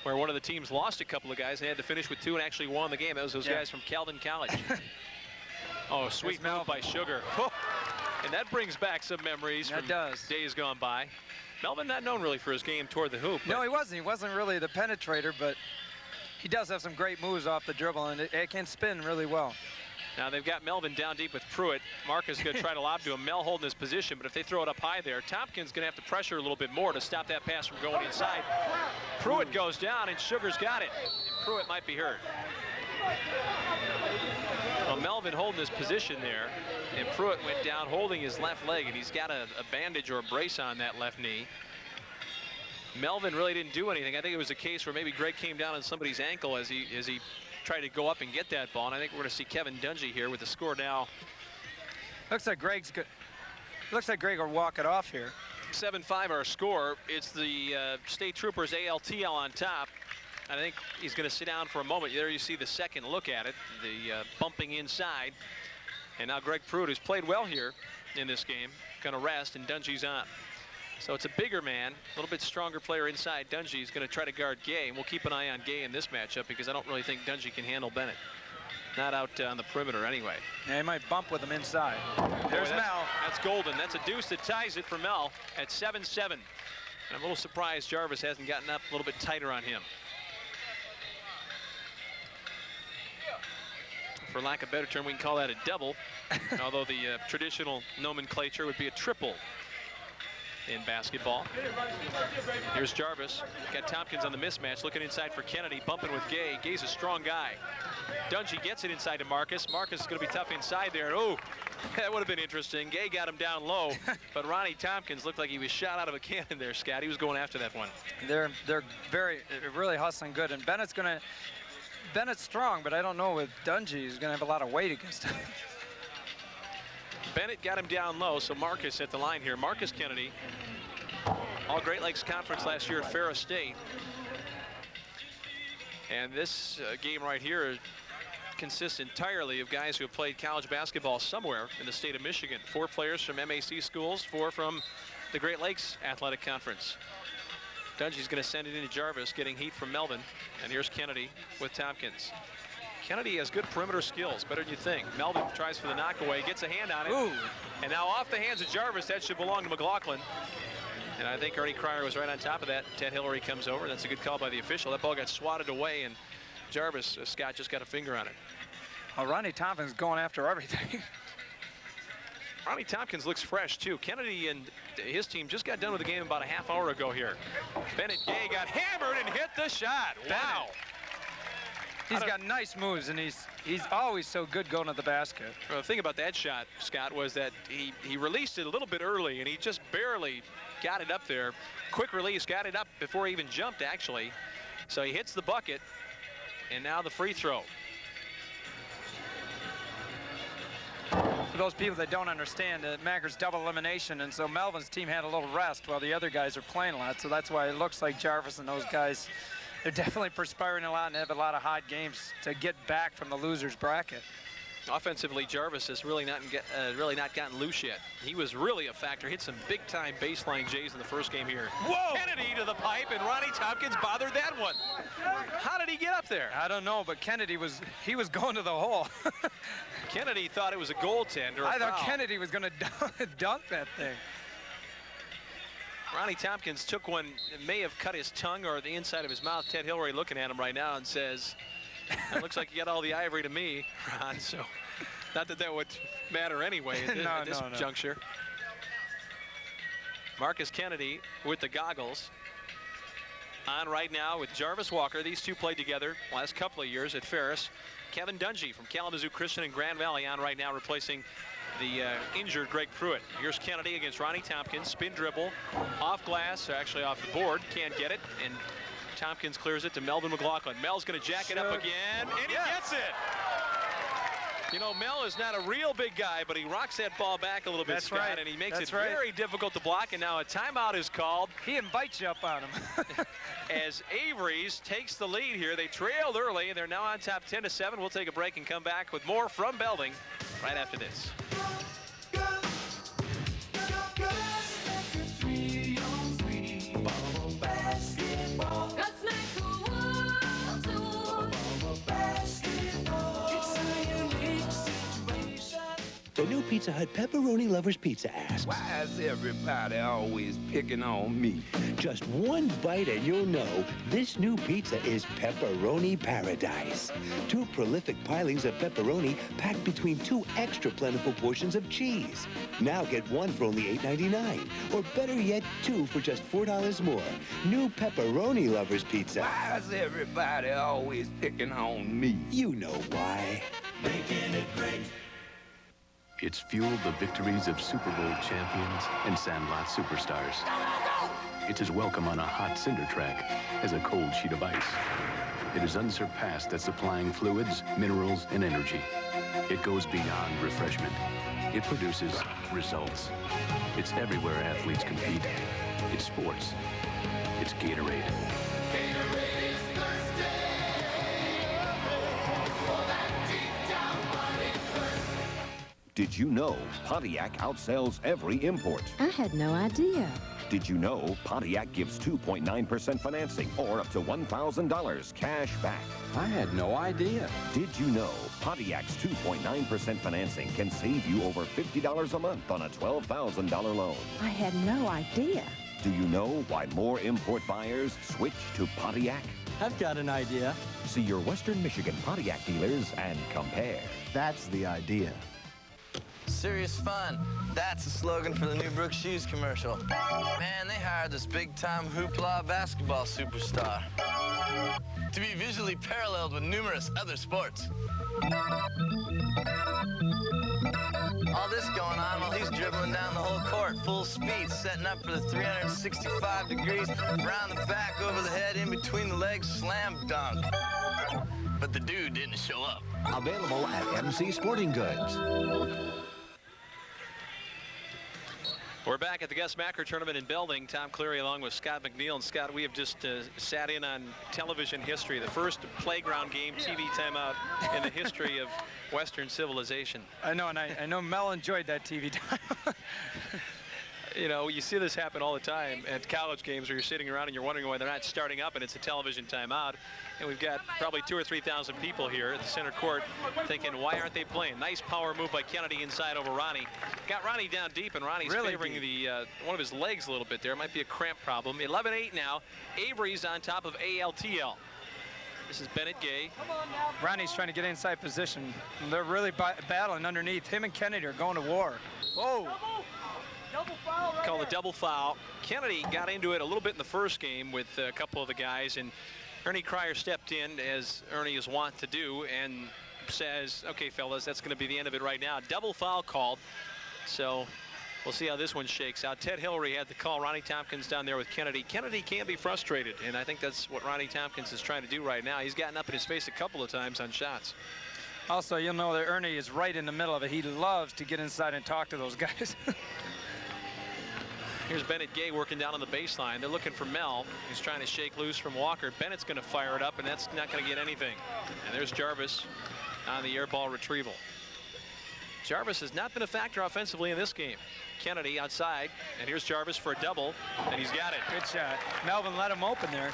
where one of the teams lost a couple of guys and had to finish with 2 and actually won the game. That was those guys from Calvin College. Oh, sweet move by Sugar. And that brings back some memories from days gone by. Melvin not known really for his game toward the hoop. No, he wasn't. He wasn't really the penetrator, but he does have some great moves off the dribble, and it can spin really well. Now they've got Melvin down deep with Pruitt. Marcus is going to try to lob to him. Mel holding his position, but if they throw it up high there, Tompkins going to have to pressure a little bit more to stop that pass from going inside. Pruitt goes down, and Sugar's got it. And Pruitt might be hurt. Well, Melvin holding his position there, and Pruitt went down holding his left leg, and he's got a bandage or a brace on that left knee. Melvin really didn't do anything. I think it was a case where maybe Greg came down on somebody's ankle as he tried to go up and get that ball, and I think we're going to see Kevin Dungy here with the score now. Looks like Greg's good. Looks like Greg will walk it off here. 7-5 our score. It's the State Troopers ALTL on top. I think he's going to sit down for a moment. There you see the second look at it, the bumping inside. And now Greg Pruitt, who's played well here in this game, going to rest, and Dungy's on. So it's a bigger man, a little bit stronger player inside. Dungy's going to try to guard Gay, and we'll keep an eye on Gay in this matchup because I don't really think Dungy can handle Bennett. Not out on the perimeter anyway. Yeah, he might bump with him inside. There's Mel. That's golden. That's a deuce that ties it for Mel at 7-7. And I'm a little surprised Jarvis hasn't gotten up a little bit tighter on him. For lack of a better term, we can call that a double, although the traditional nomenclature would be a triple in basketball. Here's Jarvis. Got Tompkins on the mismatch, looking inside for Kennedy, bumping with Gay. Gay's a strong guy. Dungy gets it inside to Marcus. Marcus is going to be tough inside there. Oh, that would have been interesting. Gay got him down low, but Ronnie Tompkins looked like he was shot out of a cannon there, Scott. He was going after that one. They're really hustling good, and Bennett's strong, but I don't know with Dungy. He's going to have a lot of weight against him. Bennett got him down low, so Marcus at the line here. Marcus Kennedy, all Great Lakes Conference last year at Ferris State. And this game right here consists entirely of guys who have played college basketball somewhere in the state of Michigan. 4 players from MAC schools, 4 from the Great Lakes Athletic Conference. Dungy's going to send it into Jarvis, getting heat from Melvin. And here's Kennedy with Tompkins. Kennedy has good perimeter skills, better than you think. Melvin tries for the knockaway, gets a hand on it. Ooh. And now off the hands of Jarvis, that should belong to McLaughlin. And I think Ernie Cryer was right on top of that. Ted Hillary comes over. That's a good call by the official. That ball got swatted away, and Jarvis, Scott, just got a finger on it. Well, Ronnie Tompkins going after everything. Ronnie Tompkins looks fresh, too. Kennedy and his team just got done with the game about a half hour ago here. Bennett Gay got hammered and hit the shot. Wow. He's got nice moves, and he's always so good going to the basket. Well, the thing about that shot, Scott, was that he released it a little bit early, and he just barely got it up there. Quick release, got it up before he even jumped, actually. So he hits the bucket, and now the free throw. For those people that don't understand, Macker's double elimination, and so Melvin's team had a little rest while the other guys are playing a lot, so that's why it looks like Jarvis and those guys, they're definitely perspiring a lot and have a lot of hot games to get back from the loser's bracket. Offensively, Jarvis has really not gotten loose yet. He was really a factor. Hit some big-time baseline J's in the first game here. Whoa! Kennedy to the pipe, and Ronnie Tompkins bothered that one. How did he get up there? I don't know, but Kennedy was going to the hole. Kennedy thought it was a goaltender. I thought Kennedy was going to dunk that thing. Ronnie Tompkins took one, may have cut his tongue or the inside of his mouth. Ted Hillary looking at him right now and says, it looks like you got all the ivory to me, Ron. So, not that that would matter anyway at this juncture. Marcus Kennedy with the goggles on right now with Jarvis Walker. These two played together last couple of years at Ferris. Kevin Dungy from Kalamazoo Christian and Grand Valley on right now, replacing the injured Greg Pruitt. Here's Kennedy against Ronnie Tompkins. Spin dribble, off glass, or actually off the board. Can't get it, and Tompkins clears it to Melvin McLaughlin. Mel's going to jack it up again, and he gets it. You know, Mel is not a real big guy, but he rocks that ball back a little bit, Scott, and he makes it very difficult to block, and now a timeout is called. He invites you up on him. As Avery's takes the lead here. They trailed early, and they're now on top 10-7. We'll take a break and come back with more from Belding right after this. The new Pizza Hut Pepperoni Lovers Pizza asks, why is everybody always picking on me? Just one bite and you'll know this new pizza is pepperoni paradise. 2 prolific pilings of pepperoni packed between 2 extra plentiful portions of cheese. Now get 1 for only $8.99, or better yet, 2 for just $4 more. New Pepperoni Lovers Pizza. Why is everybody always picking on me? You know why. Making it great. It's fueled the victories of Super Bowl champions and Sandlot superstars. It's as welcome on a hot cinder track as a cold sheet of ice. It is unsurpassed at supplying fluids, minerals, and energy. It goes beyond refreshment. It produces results. It's everywhere athletes compete. It's sports. It's Gatorade. Did you know Pontiac outsells every import? I had no idea. Did you know Pontiac gives 2.9% financing or up to $1,000 cash back? I had no idea. Did you know Pontiac's 2.9% financing can save you over $50 a month on a $12,000 loan? I had no idea. Do you know why more import buyers switch to Pontiac? I've got an idea. See your Western Michigan Pontiac dealers and compare. That's the idea. Serious fun. That's the slogan for the new Brooks Shoes commercial. Man, they hired this big-time hoopla basketball superstar to be visually paralleled with numerous other sports. All this going on while he's dribbling down the whole court, full speed, setting up for the 365 degrees, around the back, over the head, in between the legs, slam dunk. But the dude didn't show up. Available at MC Sporting Goods. We're back at the Gus Macker tournament in Belding. Tom Cleary along with Scott McNeil. And Scott, we have just sat in on television history, the first playground game TV timeout in the history of Western civilization. I know, and I know Mel enjoyed that TV time. You know, you see this happen all the time at college games where you're sitting around and you're wondering why they're not starting up and it's a television timeout. And we've got probably 2,000 or 3,000 people here at the center court thinking, why aren't they playing? Nice power move by Kennedy inside over Ronnie. Got Ronnie down deep, and Ronnie's really favoring the one of his legs a little bit there. Might be a cramp problem. 11-8 now. Avery's on top of ALTL. This is Bennett Gay. Ronnie's trying to get inside position. They're really battling underneath. Him and Kennedy are going to war. Whoa. Double foul right. Called a double foul. Kennedy got into it a little bit in the first game with a couple of the guys, and Ernie Cryer stepped in, as Ernie is wont to do, and says, okay, fellas, that's going to be the end of it right now. Double foul called. So we'll see how this one shakes out. Ted Hillary had the call. Ronnie Tompkins down there with Kennedy. Kennedy can be frustrated, and I think that's what Ronnie Tompkins is trying to do right now. He's gotten up in his face a couple of times on shots. Also, you'll know that Ernie is right in the middle of it. He loves to get inside and talk to those guys. Here's Bennett Gay working down on the baseline. They're looking for Mel. He's trying to shake loose from Walker. Bennett's going to fire it up, and that's not going to get anything. And there's Jarvis on the air ball retrieval. Jarvis has not been a factor offensively in this game. Kennedy outside, and here's Jarvis for a double, and he's got it. Good shot. Melvin let him open there.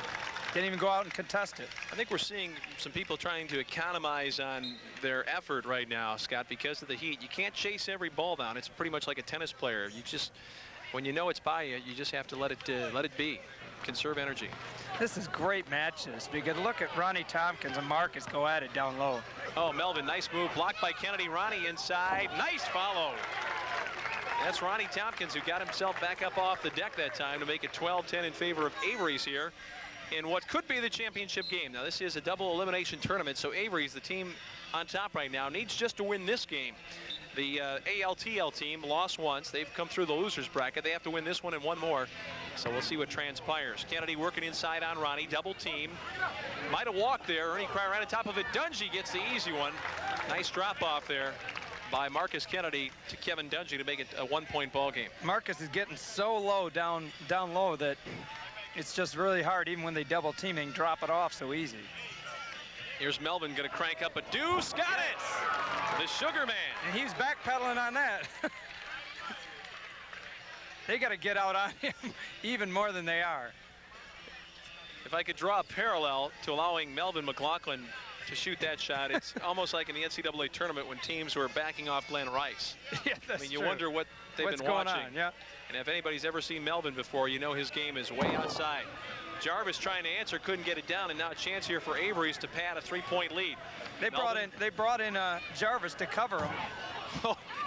Didn't even go out and contest it. I think we're seeing some people trying to economize on their effort right now, Scott, because of the heat. You can't chase every ball down. It's pretty much like a tennis player. You just, when you know it's by you, you just have to let it be. Conserve energy. This is great matches, because look at Ronnie Tompkins and Marcus go at it down low. Oh, Melvin, nice move. Blocked by Kennedy. Ronnie inside. Nice follow. That's Ronnie Tompkins, who got himself back up off the deck that time to make it 12-10 in favor of Avery's here in what could be the championship game. Now, this is a double elimination tournament, so Avery's, the team on top right now, needs just to win this game. The ALTL team lost once. They've come through the losers bracket. They have to win this one and one more. So we'll see what transpires. Kennedy working inside on Ronnie. Double team. Might have walked there. Ernie Cryer right on top of it. Dungy gets the easy one. Nice drop off there by Marcus Kennedy to Kevin Dungy to make it a 1-point ball game. Marcus is getting so low down low that it's just really hard. Even when they double team, they can drop it off so easy. Here's Melvin going to crank up a deuce. Got it! The Sugar Man. And he's backpedaling on that. They got to get out on him even more than they are. If I could draw a parallel to allowing Melvin McLaughlin to shoot that shot, it's almost like in the NCAA tournament when teams were backing off Glenn Rice. Yeah, that's I mean, you true. wonder what they've What's been going watching. on, yeah. And if anybody's ever seen Melvin before, you know his game is way outside. Jarvis trying to answer, couldn't get it down, and now a chance here for Avery's to pad a 3-point lead. They brought in Jarvis to cover him.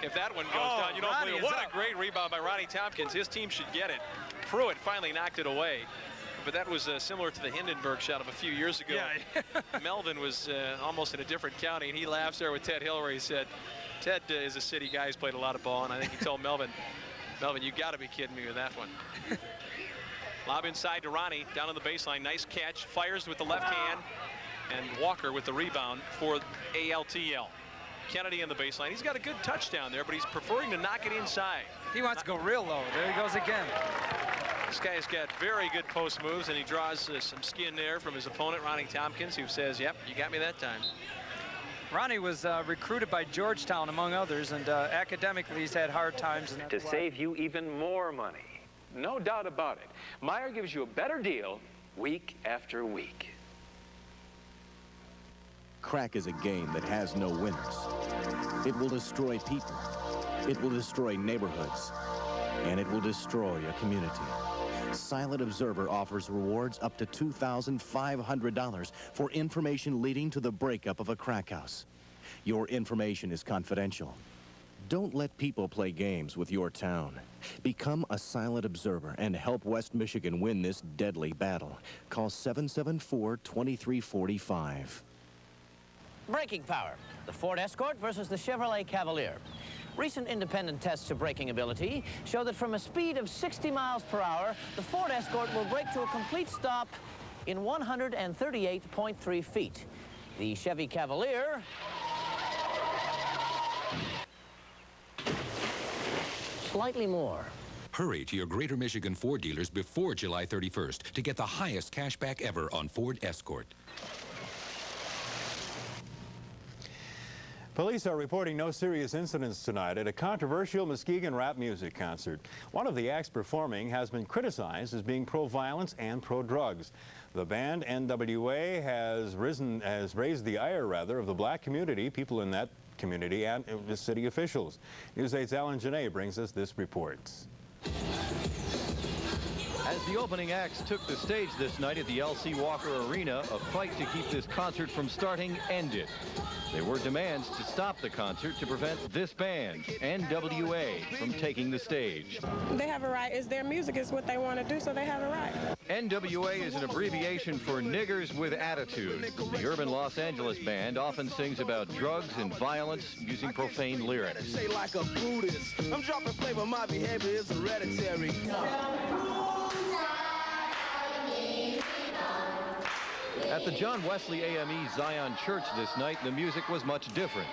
If that one goes down, you don't believe it. What a great rebound by Ronnie Tompkins. His team should get it. Pruitt finally knocked it away. But that was similar to the Hindenburg shot of a few years ago. Yeah. Melvin was almost in a different county, and he laughs there with Ted Hillary. He said, Ted is a city guy who's played a lot of ball, and I think he told Melvin, Melvin, you got to be kidding me with that one. Lob inside to Ronnie, down on the baseline. Nice catch. Fires with the left hand. And Walker with the rebound for ALTL. Kennedy on the baseline. He's got a good touchdown there, but he's preferring to knock it inside. He wants to go real low. There he goes again. This guy's got very good post moves, and he draws some skin there from his opponent, Ronnie Tompkins, who says, yep, you got me that time. Ronnie was recruited by Georgetown, among others, and academically he's had hard times. To save you even more money. No doubt about it. Meyer gives you a better deal week after week. Crack is a game that has no winners. It will destroy people. It will destroy neighborhoods. And it will destroy a community. Silent Observer offers rewards up to $2,500 for information leading to the breakup of a crack house. Your information is confidential. Don't let people play games with your town. Become a Silent Observer and help West Michigan win this deadly battle. Call 774-2345. Braking power. The Ford Escort versus the Chevrolet Cavalier. Recent independent tests of braking ability show that from a speed of 60 miles per hour, the Ford Escort will brake to a complete stop in 138.3 feet. The Chevy Cavalier slightly more. Hurry to your Greater Michigan Ford dealers before July 31st to get the highest cash back ever on Ford Escort. Police are reporting no serious incidents tonight at a controversial Muskegon rap music concert. One of the acts performing has been criticized as being pro-violence and pro-drugs. The band NWA has raised the ire, of the black community, people in that community, and the city officials. News 8's Alan Janae brings us this report. As As the opening acts took the stage this night at the L.C. Walker Arena, a fight to keep this concert from starting ended. There were demands to stop the concert to prevent this band, NWA, from taking the stage. They have a right. It's their music. It's what they want to do, so they have a right. NWA is an abbreviation for Niggers with Attitude. The urban Los Angeles band often sings about drugs and violence using profane lyrics. Like a Buddhist. I'm dropping flavor. My behavior is hereditary. At the John Wesley AME Zion Church this night, the music was much different.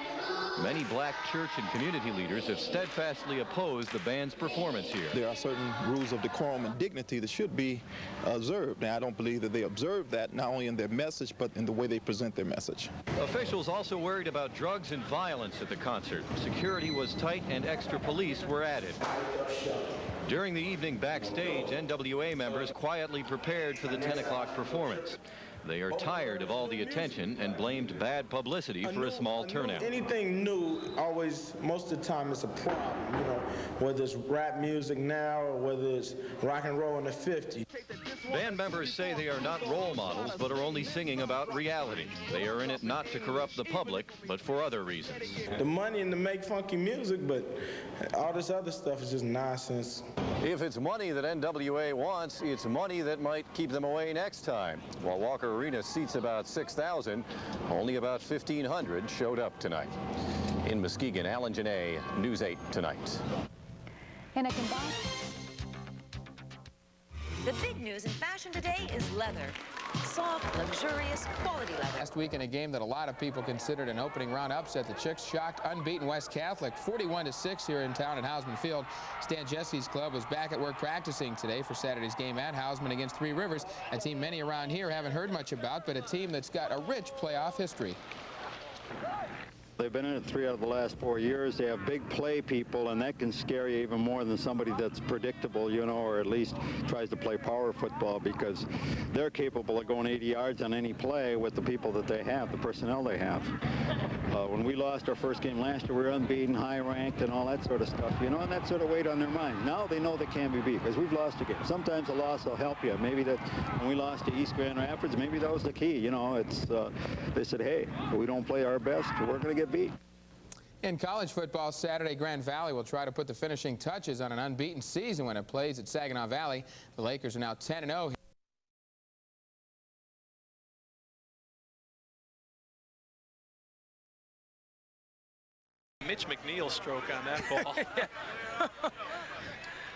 Many black church and community leaders have steadfastly opposed the band's performance here. There are certain rules of decorum and dignity that should be observed. Now, I don't believe that they observe that not only in their message, but in the way they present their message. Officials also worried about drugs and violence at the concert. Security was tight and extra police were added. During the evening backstage, NWA members quietly prepared for the 10 o'clock performance. They are tired of all the attention and blamed bad publicity for a small turnout. Anything new, always, most of the time, it's a problem, you know, whether it's rap music now or whether it's rock and roll in the 50s. Band members say they are not role models, but are only singing about reality. They are in it not to corrupt the public, but for other reasons. The money and to make funky music, but all this other stuff is just nonsense. If it's money that NWA wants, it's money that might keep them away next time. While Walker Arena seats about 6,000, only about 1,500 showed up tonight. In Muskegon, Alan Janae, News 8 Tonight. In a combined... The big news in fashion today is leather. Soft, luxurious, quality leather. Last week in a game that a lot of people considered an opening round upset, the Chicks shocked unbeaten West Catholic 41-6 here in town at Hausman Field. Stan Jesse's club was back at work practicing today for Saturday's game at Hausman against Three Rivers, a team many around here haven't heard much about, but a team that's got a rich playoff history. They've been in it 3 out of the last 4 years. They have big play people, and that can scare you even more than somebody that's predictable, you know, or at least tries to play power football, because they're capable of going 80 yards on any play with the people that they have, the personnel they have. When we lost our first game last year, we were unbeaten, high-ranked, and all that sort of stuff, you know, and that sort of weighed on their mind. Now they know they can be beat, because we've lost a game. Sometimes a loss will help you. Maybe that when we lost to East Grand Rapids, maybe that was the key, you know. It's they said, hey, if we don't play our best, we're going to get beat. In college football, Saturday, Grand Valley will try to put the finishing touches on an unbeaten season when it plays at Saginaw Valley. The Lakers are now 10-0. Mitch McNeil stroke on that ball.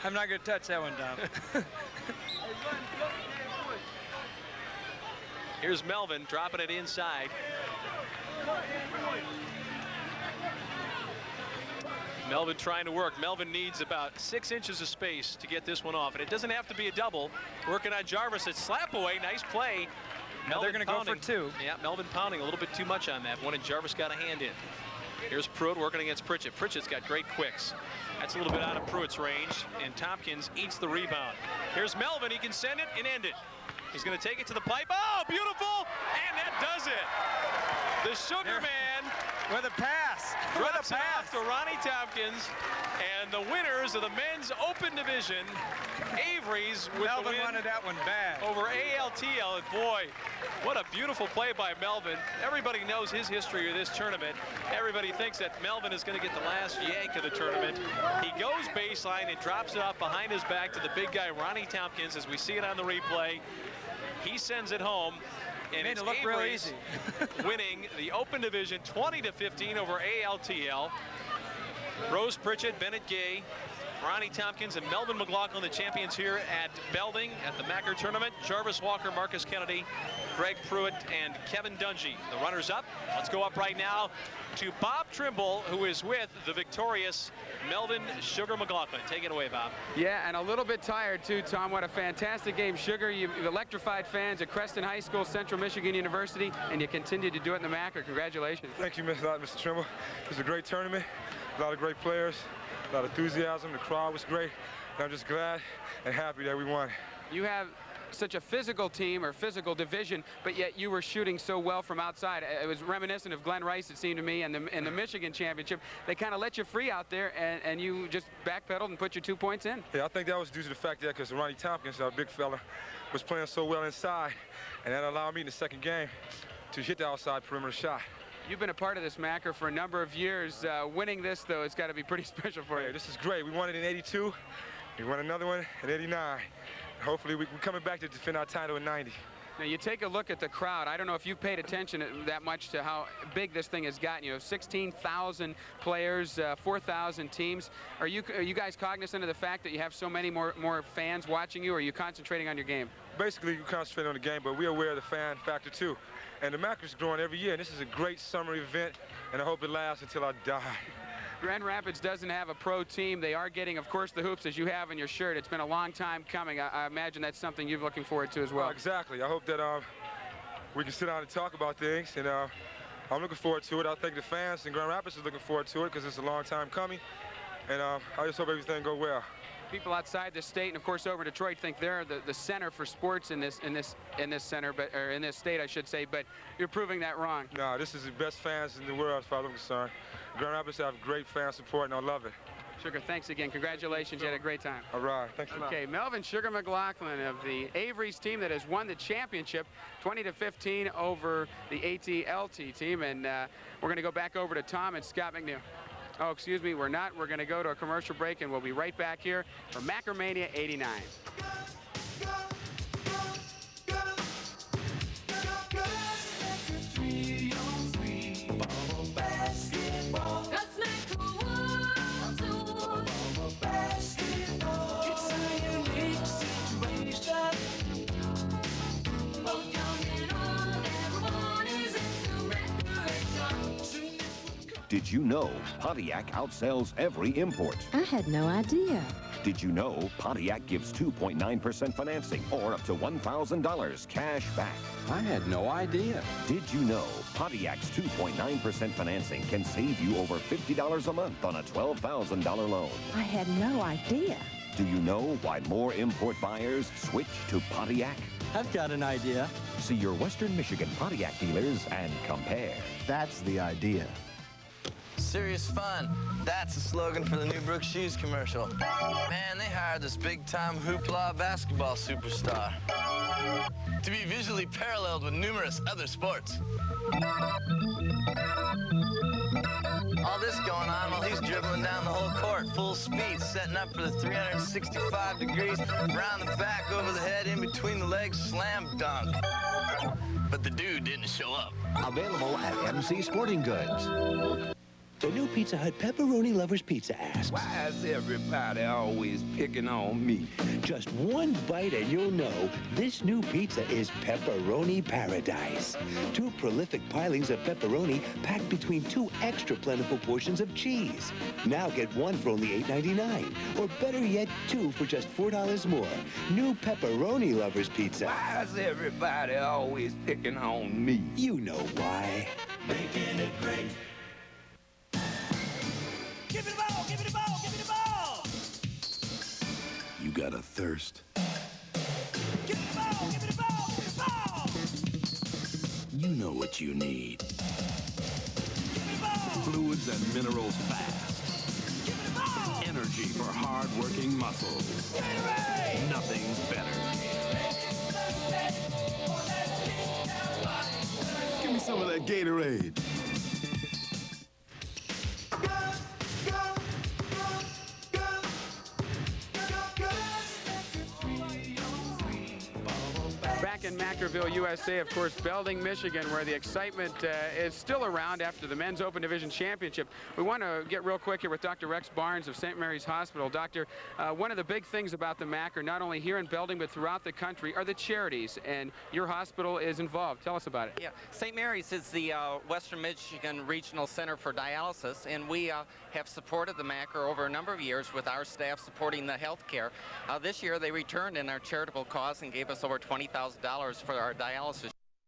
I'm not going to touch that one, Tom. Here's Melvin dropping it inside. Melvin trying to work. Melvin needs about 6 inches of space to get this one off, and it doesn't have to be a double. Working on Jarvis. It's slap away. Nice play. Now they're going to go for 2. Yeah, Melvin pounding a little bit too much on that one, and Jarvis got a hand in. Here's Pruitt working against Pritchett. Pritchett's got great quicks. That's a little bit out of Pruitt's range, and Tompkins eats the rebound. Here's Melvin. He can send it and end it. He's going to take it to the pipe. Oh, beautiful! And that does it. The Sugar Man with a pass. Drops it off to Ronnie Tompkins, and the winners of the men's open division, Avery's with Melvin the win wanted that one bad over ALTL. And boy, what a beautiful play by Melvin. Everybody knows his history of this tournament. Everybody thinks that Melvin is going to get the last yank of the tournament. He goes baseline and drops it off behind his back to the big guy Ronnie Tompkins, as we see it on the replay. He sends it home. And it's look real Avery's easy. winning the open division 20-15 over ALTL. Rose Pritchett, Bennett Gay, Ronnie Tompkins, and Melvin McLaughlin, the champions here at Belding at the Macker tournament. Jarvis Walker, Marcus Kennedy, Greg Pruitt, and Kevin Dungy, the runners-up. Let's go up right now to Bob Trimble, who is with the victorious Melvin Sugar McLaughlin. Take it away, Bob. Yeah, and a little bit tired, too, Tom. What a fantastic game. Sugar, you've electrified fans at Creston High School, Central Michigan University, and you continue to do it in the Macker. Congratulations. Thank you, Mr. Trimble. It was a great tournament. A lot of great players, a lot of enthusiasm. The crowd was great. And I'm just glad and happy that we won. You have such a physical team or physical division, but yet you were shooting so well from outside. It was reminiscent of Glenn Rice, it seemed to me, and the Michigan championship. They kind of let you free out there, and you just backpedaled and put your 2 points in. Yeah, I think that was due to the fact that because Ronnie Tompkins, our big fella, was playing so well inside, and that allowed me in the second game to hit the outside perimeter shot. You've been a part of this, Macker, for a number of years. Winning this, though, it's got to be pretty special for you. This is great. We won it in '82. We won another one in '89. Hopefully, we're coming back to defend our title in '90. Now, you take a look at the crowd. I don't know if you've paid attention that much to how big this thing has gotten. You know, 16,000 players, 4,000 teams. Are you guys cognizant of the fact that you have so many more fans watching you, or are you concentrating on your game? Basically, you concentrate on the game, but we're aware of the fan factor, too. And the Macker's growing every year, and this is a great summer event, and I hope it lasts until I die. Grand Rapids doesn't have a pro team. They are getting, of course, the hoops, as you have in your shirt. It's been a long time coming. I imagine that's something you're looking forward to as well. Exactly. I hope that we can sit down and talk about things, and I'm looking forward to it. I think the fans in Grand Rapids are looking forward to it because it's a long time coming, and I just hope everything goes well. People outside the state and of course over Detroit think they're the center for sports in this center, or in this state, I should say, but you're proving that wrong. No, this is the best fans in the world as far as I'm concerned. Grand Rapids have great fan support, and I love it. Sugar, thanks again. Congratulations. You had a great time. All right. Thanks a lot. Okay, Melvin Sugar McLaughlin of the Avery's team that has won the championship 20-15 over the ATLT team. And we're going to go back over to Tom and Scott McNeil. Oh, excuse me, we're not. We're going to go to a commercial break, and we'll be right back here for Macker Mania 89. Did you know Pontiac outsells every import? I had no idea. Did you know Pontiac gives 2.9% financing or up to $1,000 cash back? I had no idea. Did you know Pontiac's 2.9% financing can save you over $50 a month on a $12,000 loan? I had no idea. Do you know why more import buyers switch to Pontiac? I've got an idea. See your Western Michigan Pontiac dealers and compare. That's the idea. Serious fun. That's the slogan for the new Brooks Shoes commercial. Man, they hired this big-time hoopla basketball superstar to be visually paralleled with numerous other sports. All this going on while he's dribbling down the whole court, full speed, setting up for the 365 degrees, around the back, over the head, in between the legs, slam dunk. But the dude didn't show up. Available at MC Sporting Goods. The new Pizza Hut Pepperoni Lovers Pizza asks, why is everybody always picking on me? Just one bite and you'll know this new pizza is pepperoni paradise. 2 prolific pilings of pepperoni packed between 2 extra plentiful portions of cheese. Now get 1 for only $8.99. Or better yet, 2 for just $4 more. New Pepperoni Lovers Pizza. Why is everybody always picking on me? You know why. Making it great. Give it a ball, give it a ball, give it a ball. You got a thirst. Give it a ball, give it a ball, give it a ball. You know what you need. Give it a ball. Fluids and minerals fast. Give it a ball. Energy for hard-working muscles. Gatorade. Nothing's better. Give me some of that Gatorade. Back in Mackerville, USA, of course, Belding, Michigan, where the excitement is still around after the Men's Open Division Championship. We want to get real quick here with Dr. Rex Barnes of St. Mary's Hospital. Doctor, one of the big things about the Macker, not only here in Belding but throughout the country, are the charities, and your hospital is involved. Tell us about it. Yeah, St. Mary's is the Western Michigan Regional Center for Dialysis, and we have supported the Macker over a number of years with our staff supporting the health care. This year they returned in our charitable cause and gave us over $20,000 for our dialysis